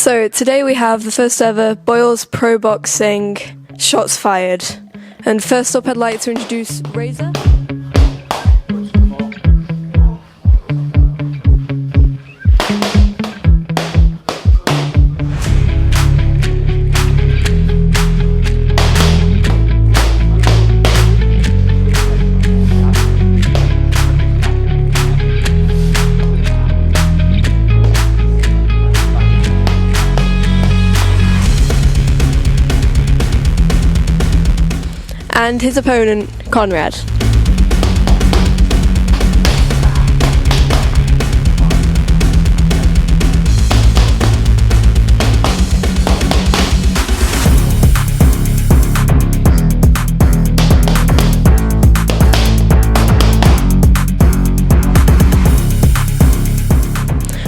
So today we have the first ever Boyles Pro Boxing Shots Fired. And first up I'd like to introduce Razor. And his opponent, Konrad.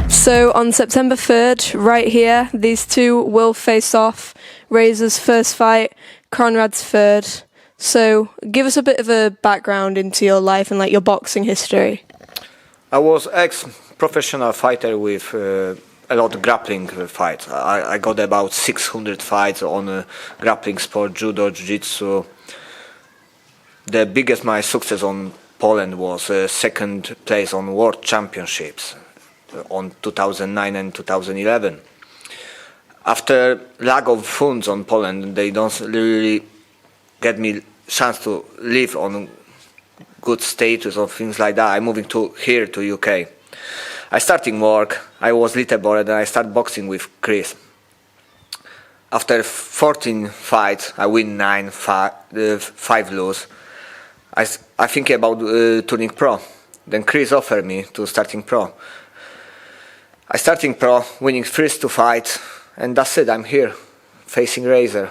So on September 3rd, right here, these two will face off. Razor's first fight, Konrad's third. So, give us a bit of a background into your life and like your boxing history. I was ex-professional fighter with a lot of grappling fights. I got about 600 fights on grappling sport, judo, jiu-jitsu. The biggest my success on Poland was second place on World Championships on 2009 and 2011. After lack of funds on Poland, they don't really get me chance to live on good status or things like that. I'm moving here to UK. I started work. I was little bored and I started boxing with Chris. After 14 fights, I win 9, 5 lose. I think about turning pro. Then Chris offered me to starting pro. I starting pro, winning first 2 fights, and that's it. I'm here, facing Razor.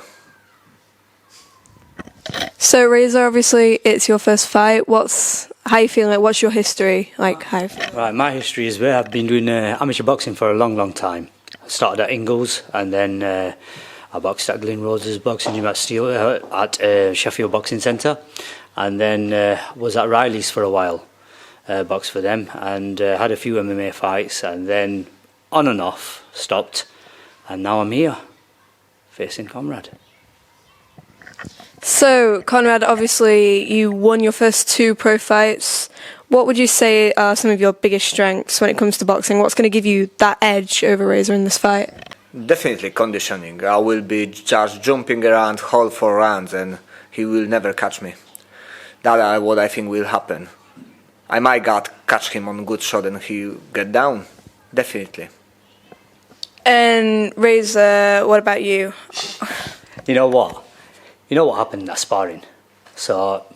So Razor, obviously, it's your first fight. How you feeling? Like, what's your history? Right, my history is where I've been doing amateur boxing for a long time. I started at Ingles, and then I boxed at Glyn Roses Boxing Gym at Sheffield Boxing Centre, and then was at Riley's for a while, boxed for them, and had a few MMA fights, and then on and off stopped, and now I'm here, facing Konrad. So, Konrad, obviously, you won your first 2 pro fights. What would you say are some of your biggest strengths when it comes to boxing? What's going to give you that edge over Razor in this fight? Definitely conditioning. I will be just jumping around whole 4 rounds and he will never catch me. That's what I think will happen. I might catch him on a good shot and he get down. Definitely. And Razor, what about you? You know what? You know what happened in that sparring? So,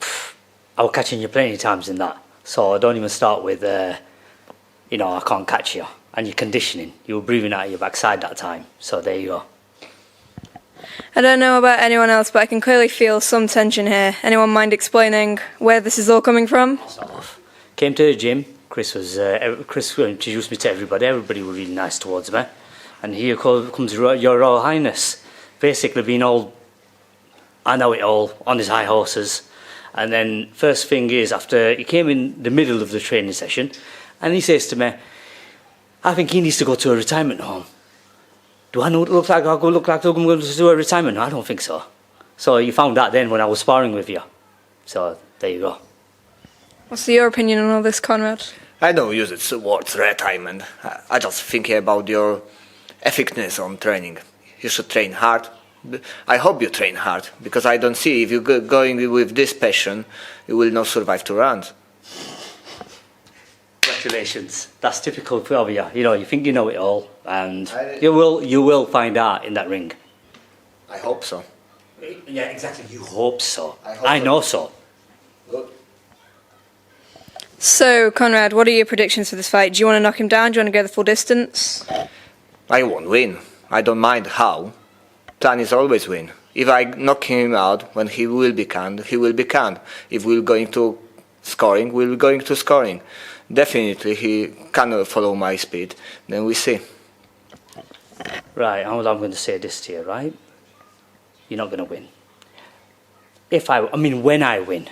I was catching you plenty of times in that. So, don't even start with, I can't catch you. And you're conditioning. You were breathing out of your backside that time. So, there you go. I don't know about anyone else, but I can clearly feel some tension here. Anyone mind explaining where this is all coming from? Sort of. Came to the gym. Chris introduced me to everybody. Everybody was really nice towards me. And here comes your Royal Highness. Basically being all... I know it all, on his high horses. And then first thing is, after he came in the middle of the training session, and he says to me, I think he needs to go to a retirement home. Do I look like I'm going to do a retirement home? I don't think so. So you found that then when I was sparring with you. So there you go. What's your opinion on all this, Konrad? I don't use it towards retirement. I just think about your effectiveness on training. You should train hard. I hope you train hard, because I don't see if you're going with this passion, you will not survive 2 rounds. Congratulations. That's typical for you. You know, you think you know it all, and you will find out in that ring. I hope so. Yeah, exactly. You hope so. I know so. Good. So, Konrad, what are your predictions for this fight? Do you want to knock him down? Do you want to go the full distance? I won't win. I don't mind how. Plan is always win. If I knock him out when he will be canned, he will be canned. If we're going to scoring, we're going to scoring. Definitely he cannot follow my speed. Then we see. Right, I'm going to say this to you, right? You're not going to win. When I win,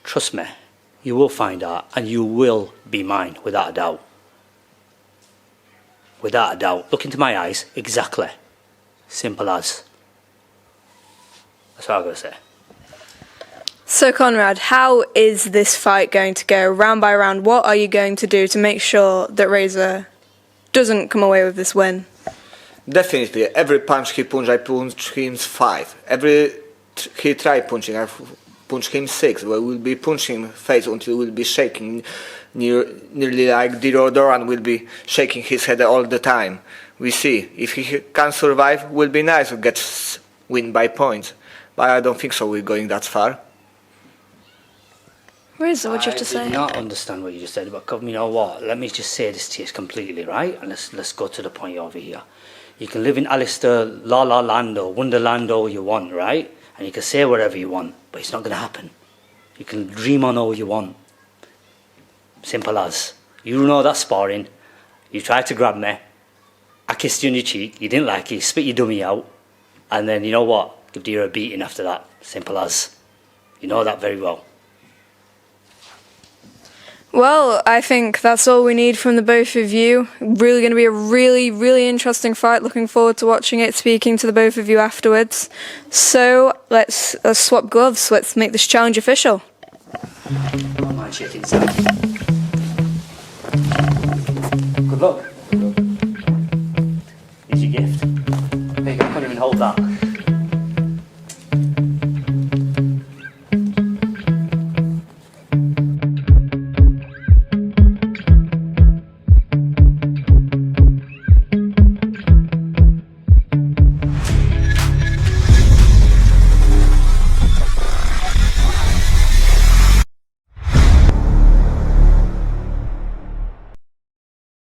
trust me, you will find out and you will be mine without a doubt. without a doubt. Look into my eyes, exactly. Simple as. That's what I'm going to say. So, Konrad, how is this fight going to go round by round? What are you going to do to make sure that Reza doesn't come away with this win? Definitely, every punch he punch, I punch him 5. He try punching, I punch him 6. We will be punching him face until we'll be shaking, nearly like Doran will be shaking his head all the time. We see if he can survive, will be nice to get win by points, but I don't think so. We're going that far. Reza, what do you have to say? I did not understand what you just said, but you know what? Let me just say this to you completely, right? And let's go to the point over here. You can live in Alistair, La La Land or Wonderland all you want, right? And you can say whatever you want, but it's not going to happen. You can dream on all you want. Simple as. You know that sparring. You tried to grab me. I kissed you on your cheek. You didn't like it. You spit your dummy out. And then, you know what? Give you a beating after that. Simple as. You know that very well. Well, I think that's all we need from the both of you. Really going to be a really, really interesting fight. Looking forward to watching it, speaking to the both of you afterwards. So let's swap gloves. Let's make this challenge official. Don't mind shaking his hand. Good luck. Here's your gift. There you go, I can't even hold that.